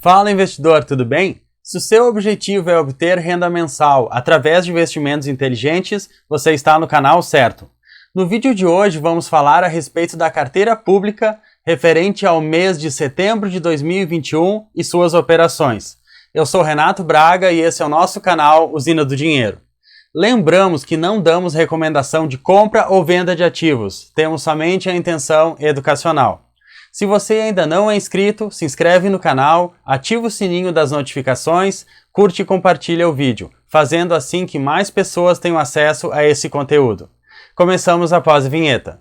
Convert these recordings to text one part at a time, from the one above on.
Fala investidor, tudo bem? Se o seu objetivo é obter renda mensal através de investimentos inteligentes, você está no canal certo. No vídeo de hoje vamos falar a respeito da carteira pública referente ao mês de setembro de 2021 e suas operações. Eu sou Renato Braga e esse é o nosso canal Usina do Dinheiro. Lembramos que não damos recomendação de compra ou venda de ativos, temos somente a intenção educacional. Se você ainda não é inscrito, se inscreve no canal, ativa o sininho das notificações, curte e compartilha o vídeo, fazendo assim que mais pessoas tenham acesso a esse conteúdo. Começamos após a vinheta.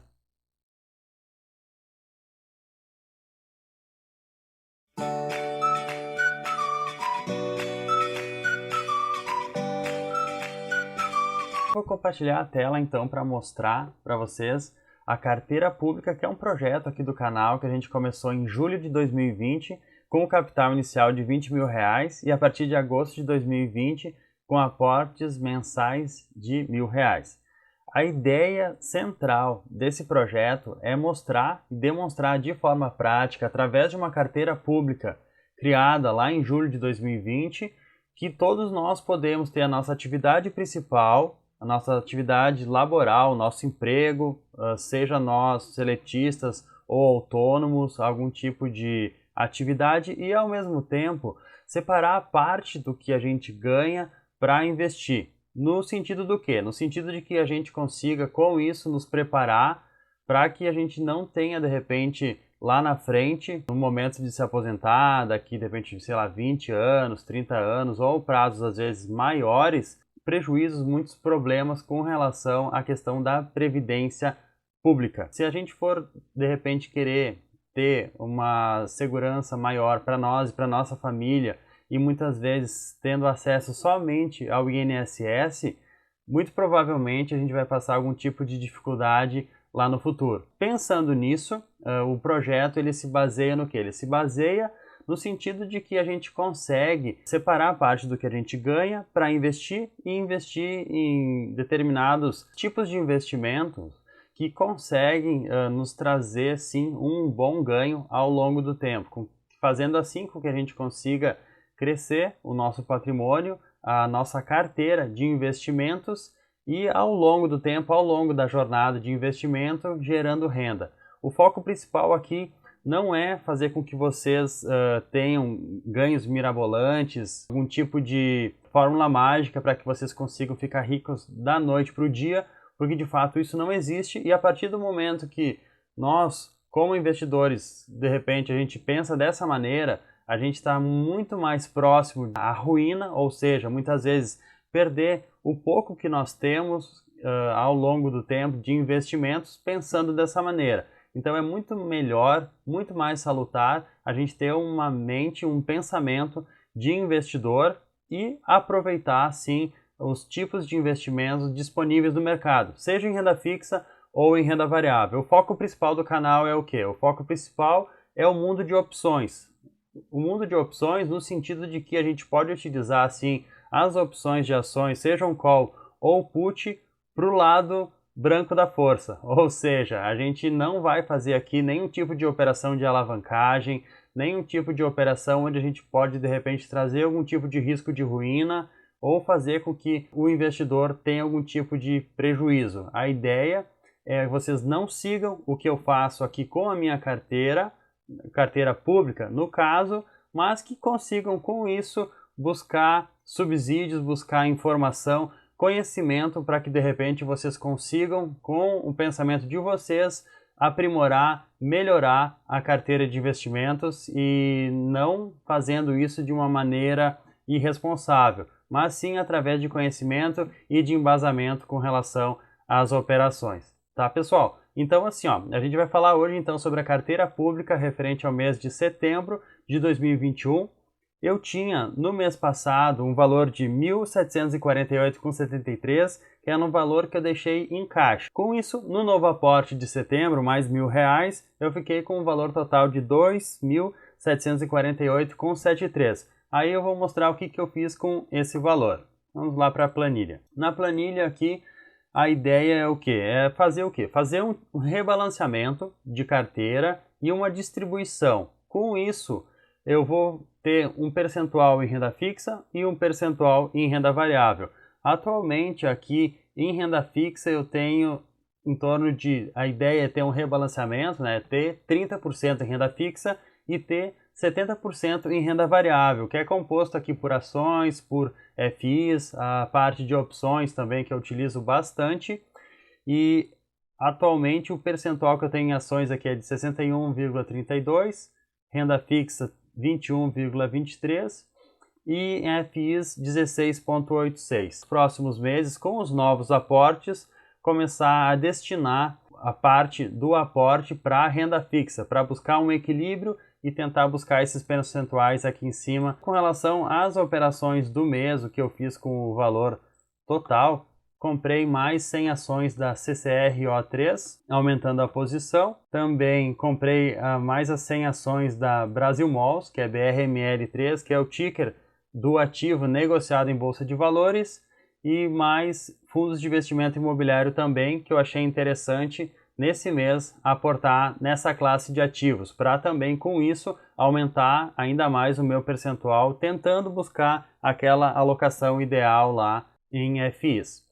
Vou compartilhar a tela então para mostrar para vocês a carteira pública, que é um projeto aqui do canal que a gente começou em julho de 2020 com o capital inicial de R$20 mil e a partir de agosto de 2020 com aportes mensais de R$1.000. A ideia central desse projeto é mostrar e demonstrar de forma prática, através de uma carteira pública criada lá em julho de 2020, que todos nós podemos ter a nossa atividade principal, a nossa atividade laboral, nosso emprego, seja nós seletistas ou autônomos, algum tipo de atividade, e ao mesmo tempo separar parte do que a gente ganha para investir. No sentido do quê? No sentido de que a gente consiga com isso nos preparar para que a gente não tenha de repente lá na frente, no momento de se aposentar, daqui de repente, sei lá, 20 anos, 30 anos ou prazos às vezes maiores, prejuízos, muitos problemas com relação à questão da previdência pública. Se a gente for, de repente, querer ter uma segurança maior para nós e para nossa família, e muitas vezes tendo acesso somente ao INSS, muito provavelmente a gente vai passar algum tipo de dificuldade lá no futuro. Pensando nisso, o projeto ele se baseia no quê? Ele se baseia no sentido de que a gente consegue separar parte do que a gente ganha para investir e investir em determinados tipos de investimentos que conseguem nos trazer sim um bom ganho ao longo do tempo, fazendo assim com que a gente consiga crescer o nosso patrimônio, a nossa carteira de investimentos e ao longo do tempo, ao longo da jornada de investimento, gerando renda. O foco principal aqui não é fazer com que vocês tenham ganhos mirabolantes, algum tipo de fórmula mágica para que vocês consigam ficar ricos da noite para o dia, porque de fato isso não existe, e a partir do momento que nós, como investidores, de repente a gente pensa dessa maneira, a gente está muito mais próximo à ruína, ou seja, muitas vezes perder o pouco que nós temos ao longo do tempo de investimentos pensando dessa maneira. Então é muito melhor, muito mais salutar a gente ter uma mente, um pensamento de investidor e aproveitar sim os tipos de investimentos disponíveis no mercado, seja em renda fixa ou em renda variável. O foco principal do canal é o quê? O foco principal é o mundo de opções. O mundo de opções no sentido de que a gente pode utilizar assim as opções de ações, sejam call ou put, para o lado branco da força, ou seja, a gente não vai fazer aqui nenhum tipo de operação de alavancagem, nenhum tipo de operação onde a gente pode de repente trazer algum tipo de risco de ruína ou fazer com que o investidor tenha algum tipo de prejuízo. A ideia é que vocês não sigam o que eu faço aqui com a minha carteira pública, no caso, mas que consigam com isso buscar subsídios, buscar informação, conhecimento para que de repente vocês consigam, com o pensamento de vocês, aprimorar, melhorar a carteira de investimentos e não fazendo isso de uma maneira irresponsável, mas sim através de conhecimento e de embasamento com relação às operações. Tá, pessoal? Então assim, a gente vai falar hoje então sobre a carteira pública referente ao mês de setembro de 2021. Eu tinha, no mês passado, um valor de R$ 1.748,73, que era um valor que eu deixei em caixa. Com isso, no novo aporte de setembro, mais R$1.000, eu fiquei com um valor total de R$ 2.748,73. Aí eu vou mostrar o que eu fiz com esse valor. Vamos lá para a planilha. Na planilha aqui, a ideia é o quê? É fazer o quê? Fazer um rebalanceamento de carteira e uma distribuição. Com isso, eu vou ter um percentual em renda fixa e um percentual em renda variável. Atualmente aqui em renda fixa eu tenho em torno de, a ideia é ter um rebalanceamento, né? Ter 30% em renda fixa e ter 70% em renda variável, que é composto aqui por ações, por FIs, a parte de opções também que eu utilizo bastante. E atualmente o percentual que eu tenho em ações aqui é de 61,32%, renda fixa 21,23% e em FIs 16,86%. Próximos meses, com os novos aportes, começar a destinar a parte do aporte para a renda fixa, para buscar um equilíbrio e tentar buscar esses percentuais aqui em cima. Com relação às operações do mês, o que eu fiz com o valor total, comprei mais 100 ações da CCRO3, aumentando a posição. Também comprei mais as 100 ações da Brasil Malls, que é BRML3, que é o ticker do ativo negociado em Bolsa de Valores, e mais fundos de investimento imobiliário também, que eu achei interessante nesse mês aportar nessa classe de ativos, para também com isso aumentar ainda mais o meu percentual, tentando buscar aquela alocação ideal lá em FIs.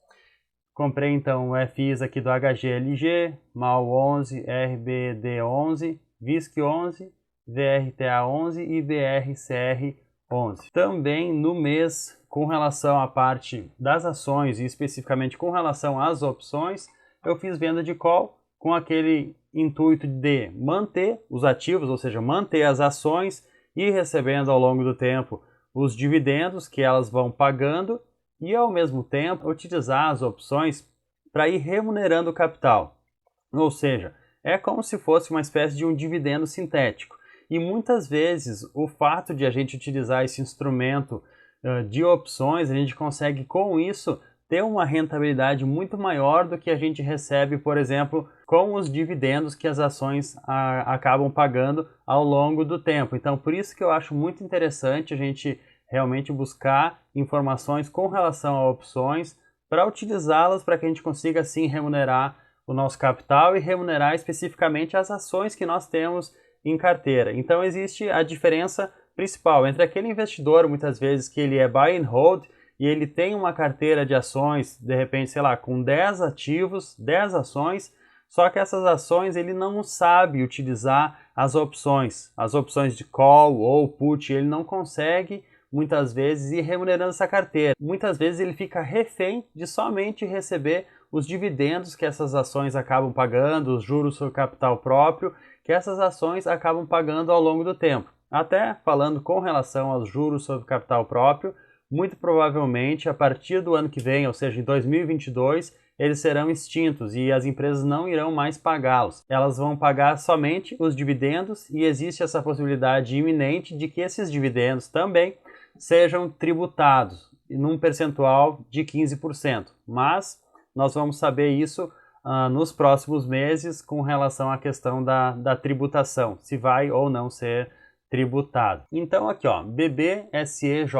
Comprei então FIs aqui do HGLG, MAL 11, RBD 11, VISC 11, VRTA 11 e VRCR 11. Também no mês, com relação à parte das ações e especificamente com relação às opções, eu fiz venda de call com aquele intuito de manter os ativos, ou seja, manter as ações e recebendo ao longo do tempo os dividendos que elas vão pagando e ao mesmo tempo utilizar as opções para ir remunerando o capital. Ou seja, é como se fosse uma espécie de um dividendo sintético. E muitas vezes o fato de a gente utilizar esse instrumento de opções, a gente consegue com isso ter uma rentabilidade muito maior do que a gente recebe, por exemplo, com os dividendos que as ações acabam pagando ao longo do tempo. Então, por isso que eu acho muito interessante a gente realmente buscar informações com relação a opções para utilizá-las para que a gente consiga assim remunerar o nosso capital e remunerar especificamente as ações que nós temos em carteira. Então existe a diferença principal entre aquele investidor, muitas vezes, que ele é buy and hold e ele tem uma carteira de ações, de repente, sei lá, com 10 ativos, 10 ações, só que essas ações ele não sabe utilizar as opções de call ou put, ele não consegue muitas vezes ir remunerando essa carteira. Muitas vezes ele fica refém de somente receber os dividendos que essas ações acabam pagando, os juros sobre capital próprio, que essas ações acabam pagando ao longo do tempo. Até falando com relação aos juros sobre capital próprio, muito provavelmente a partir do ano que vem, ou seja, em 2022, eles serão extintos e as empresas não irão mais pagá-los. Elas vão pagar somente os dividendos e existe essa possibilidade iminente de que esses dividendos também sejam tributados num percentual de 15%. Mas nós vamos saber isso nos próximos meses com relação à questão da tributação, se vai ou não ser tributado. Então aqui ó, BBSEJ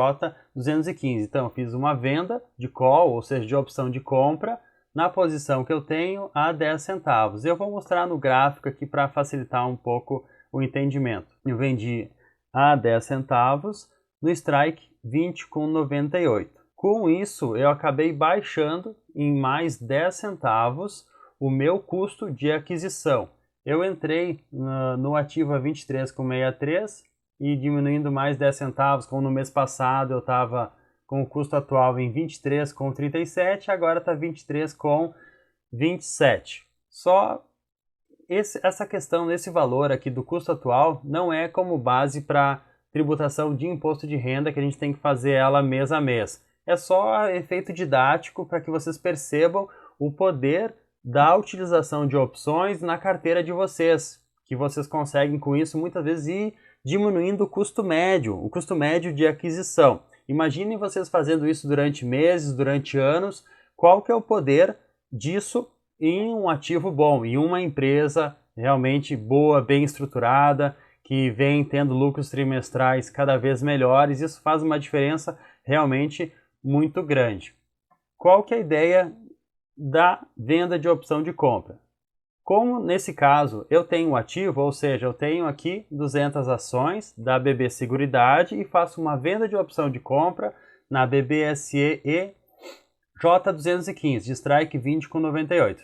215, então eu fiz uma venda de call, ou seja, de opção de compra, na posição que eu tenho a 10 centavos. Eu vou mostrar no gráfico aqui para facilitar um pouco o entendimento. Eu vendi a 10 centavos, no strike 20,98. Com isso, eu acabei baixando em mais 10 centavos o meu custo de aquisição. Eu entrei no ativo a 23,63 e diminuindo mais 10 centavos, como no mês passado eu estava com o custo atual em 23,37, agora está 23,27. Só essa questão desse valor aqui do custo atual não é como base para tributação de imposto de renda que a gente tem que fazer ela mês a mês. É só efeito didático para que vocês percebam o poder da utilização de opções na carteira de vocês, que vocês conseguem com isso muitas vezes ir diminuindo o custo médio de aquisição. Imaginem vocês fazendo isso durante meses, durante anos, qual que é o poder disso em um ativo bom, em uma empresa realmente boa, bem estruturada, que vem tendo lucros trimestrais cada vez melhores. Isso faz uma diferença realmente muito grande. Qual que é a ideia da venda de opção de compra? Como nesse caso eu tenho um ativo, ou seja, eu tenho aqui 200 ações da BB Seguridade e faço uma venda de opção de compra na BBSE J215, de strike 20,98.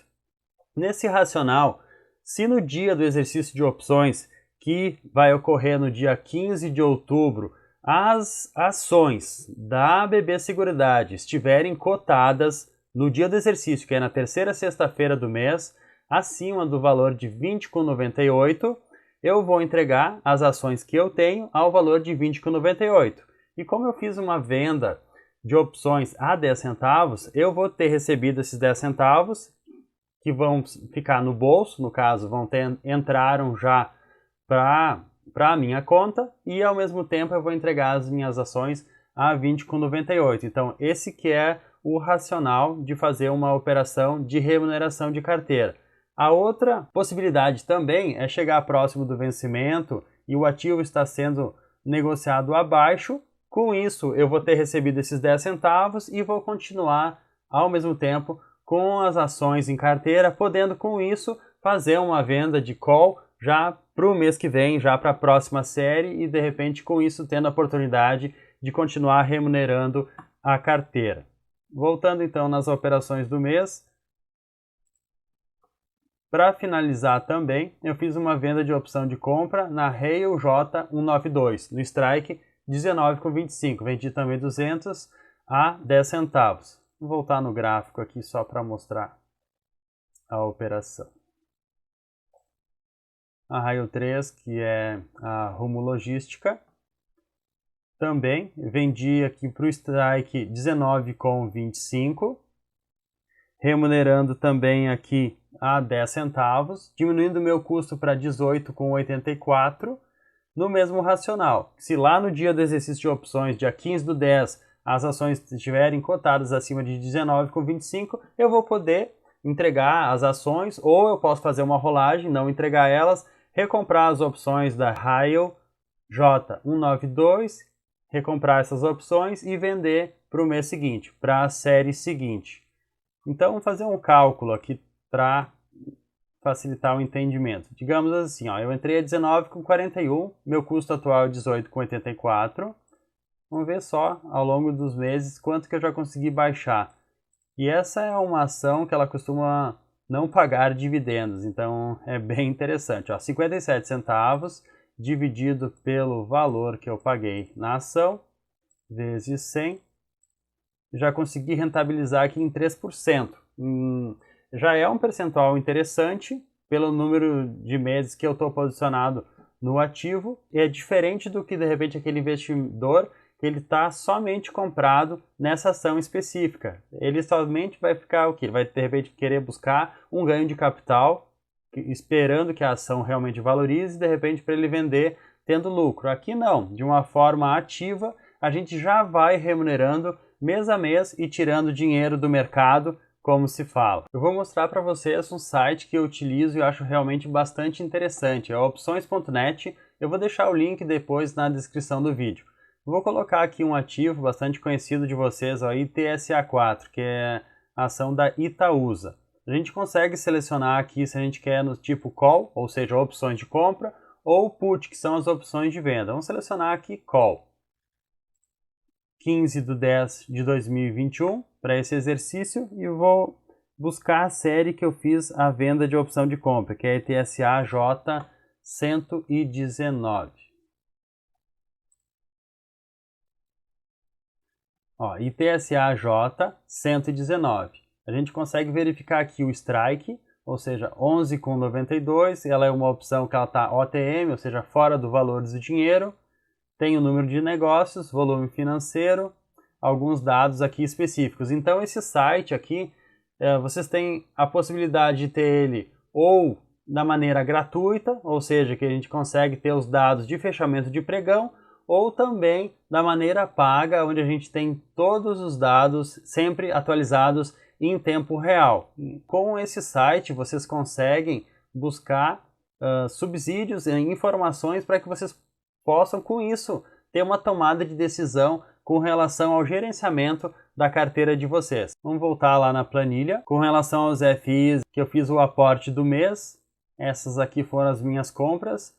Nesse racional, se no dia do exercício de opções, que vai ocorrer no dia 15 de outubro, as ações da BB Seguridade estiverem cotadas no dia do exercício, que é na terceira sexta-feira do mês, acima do valor de 20,98, eu vou entregar as ações que eu tenho ao valor de 20,98. E como eu fiz uma venda de opções a 10 centavos, eu vou ter recebido esses 10 centavos que vão ficar no bolso, no caso, entraram já para a minha conta, e ao mesmo tempo eu vou entregar as minhas ações a 20,98. Então esse que é o racional de fazer uma operação de remuneração de carteira. A outra possibilidade também é chegar próximo do vencimento e o ativo está sendo negociado abaixo. Com isso, eu vou ter recebido esses 10 centavos e vou continuar ao mesmo tempo com as ações em carteira, podendo com isso fazer uma venda de call já para o mês que vem, já para a próxima série, e de repente com isso tendo a oportunidade de continuar remunerando a carteira. Voltando então nas operações do mês, para finalizar também, eu fiz uma venda de opção de compra na Rail J192, no strike 19,25. Vendi também 200 a 10 centavos. Vou voltar no gráfico aqui só para mostrar a operação. A Rail 3, que é a Rumo Logística, também vendi aqui para o strike 19,25. Remunerando também aqui a 10 centavos, diminuindo o meu custo para 18,84, no mesmo racional. Se lá no dia do exercício de opções, dia 15 do 10, as ações estiverem cotadas acima de 19,25, eu vou poder entregar as ações, ou eu posso fazer uma rolagem, não entregar elas, recomprar as opções da Rail J192, recomprar essas opções e vender para o mês seguinte, para a série seguinte. Então, vamos fazer um cálculo aqui para facilitar o entendimento. Digamos assim, ó, eu entrei a 19,41, meu custo atual é 18,84. Vamos ver só, ao longo dos meses, quanto que eu já consegui baixar. E essa é uma ação que ela costuma não pagar dividendos, então é bem interessante. Ó, 57 centavos dividido pelo valor que eu paguei na ação, vezes 100. Já consegui rentabilizar aqui em 3%. Já é um percentual interessante pelo número de meses que eu estou posicionado no ativo, e é diferente do que de repente aquele investidor que ele está somente comprado nessa ação específica. Ele somente vai ficar o quê? Ele vai de repente querer buscar um ganho de capital, esperando que a ação realmente valorize, e de repente para ele vender tendo lucro. Aqui não, de uma forma ativa, a gente já vai remunerando mês a mês e tirando dinheiro do mercado, como se fala. Eu vou mostrar para vocês um site que eu utilizo e acho realmente bastante interessante, é opções.net. Eu vou deixar o link depois na descrição do vídeo. Vou colocar aqui um ativo bastante conhecido de vocês, a ITSA4, que é a ação da Itaúsa. A gente consegue selecionar aqui se a gente quer no tipo call, ou seja, opções de compra, ou put, que são as opções de venda. Vamos selecionar aqui call. 15 de 10 de 2021 para esse exercício, e vou buscar a série que eu fiz a venda de opção de compra, que é a ITSA J119. Ó, ITSA J119. A gente consegue verificar aqui o strike, ou seja, 11,92. Ela é uma opção que ela está OTM, ou seja, fora do valor do dinheiro. Tem o número de negócios, volume financeiro, alguns dados aqui específicos. Então esse site aqui, vocês têm a possibilidade de ter ele ou da maneira gratuita, ou seja, que a gente consegue ter os dados de fechamento de pregão, ou também da maneira paga, onde a gente tem todos os dados sempre atualizados em tempo real. Com esse site vocês conseguem buscar subsídios e informações para que vocês possam, com isso, ter uma tomada de decisão com relação ao gerenciamento da carteira de vocês. Vamos voltar lá na planilha. Com relação aos FIs, que eu fiz o aporte do mês, essas aqui foram as minhas compras,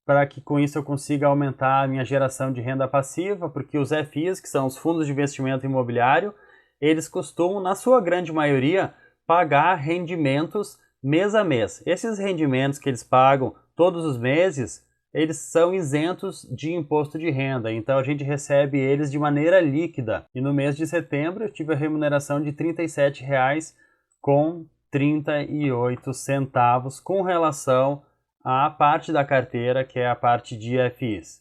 para que com isso eu consiga aumentar a minha geração de renda passiva, porque os FIs, que são os fundos de investimento imobiliário, eles costumam, na sua grande maioria, pagar rendimentos mês a mês. Esses rendimentos que eles pagam todos os meses, eles são isentos de imposto de renda, então a gente recebe eles de maneira líquida. E no mês de setembro eu tive a remuneração de R$ 37,38 com relação à parte da carteira, que é a parte de FIs.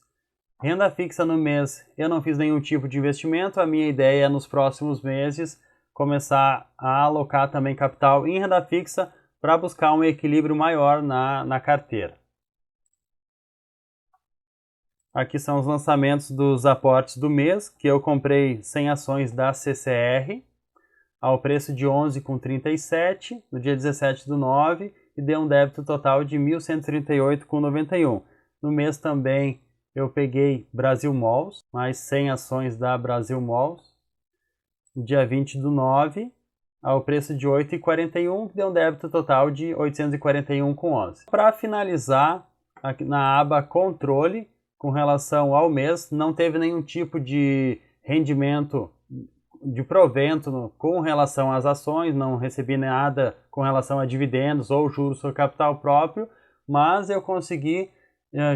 Renda fixa no mês, eu não fiz nenhum tipo de investimento, a minha ideia é nos próximos meses começar a alocar também capital em renda fixa para buscar um equilíbrio maior na carteira. Aqui são os lançamentos dos aportes do mês, que eu comprei 100 ações da CCR ao preço de R$ 11,37 no dia 17/9 e deu um débito total de R$ 1.138,91. No mês também eu peguei Brasil Malls, mais 100 ações da Brasil Malls, no dia 20/9 ao preço de R$ 8,41, que deu um débito total de R$ 841,11. Para finalizar, aqui na aba Controle, com relação ao mês, não teve nenhum tipo de rendimento de provento com relação às ações, não recebi nada com relação a dividendos ou juros sobre capital próprio, mas eu consegui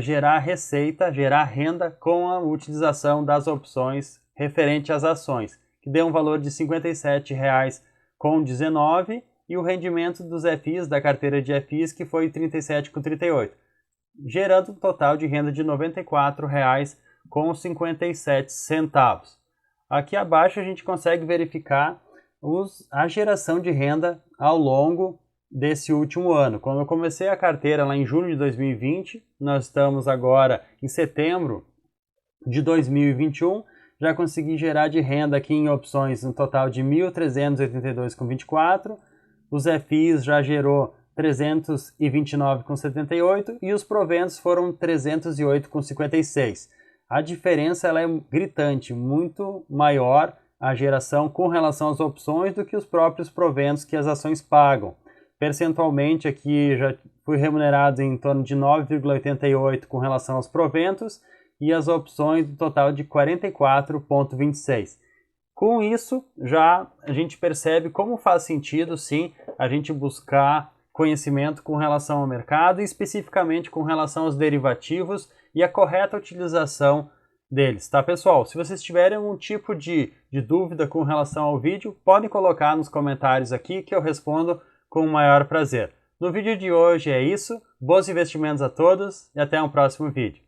gerar receita, gerar renda com a utilização das opções referente às ações, que deu um valor de R$ 57,19 e o rendimento dos FIs, da carteira de FIs, que foi R$ 37,38. Gerando um total de renda de R$ 94,57. Aqui abaixo a gente consegue verificar a geração de renda ao longo desse último ano. Quando eu comecei a carteira lá em julho de 2020, nós estamos agora em setembro de 2021, já consegui gerar de renda aqui em opções um total de R$ 1.382,24, os FIs já gerou 329,78 e os proventos foram 308,56. A diferença ela é gritante, muito maior a geração com relação às opções do que os próprios proventos que as ações pagam. Percentualmente aqui já fui remunerado em torno de 9,88 com relação aos proventos e as opções do total de 44,26. Com isso, já a gente percebe como faz sentido sim a gente buscar conhecimento com relação ao mercado e especificamente com relação aos derivativos e a correta utilização deles, tá pessoal? Se vocês tiverem algum tipo de dúvida com relação ao vídeo, podem colocar nos comentários aqui que eu respondo com o maior prazer. No vídeo de hoje é isso, bons investimentos a todos e até um próximo vídeo.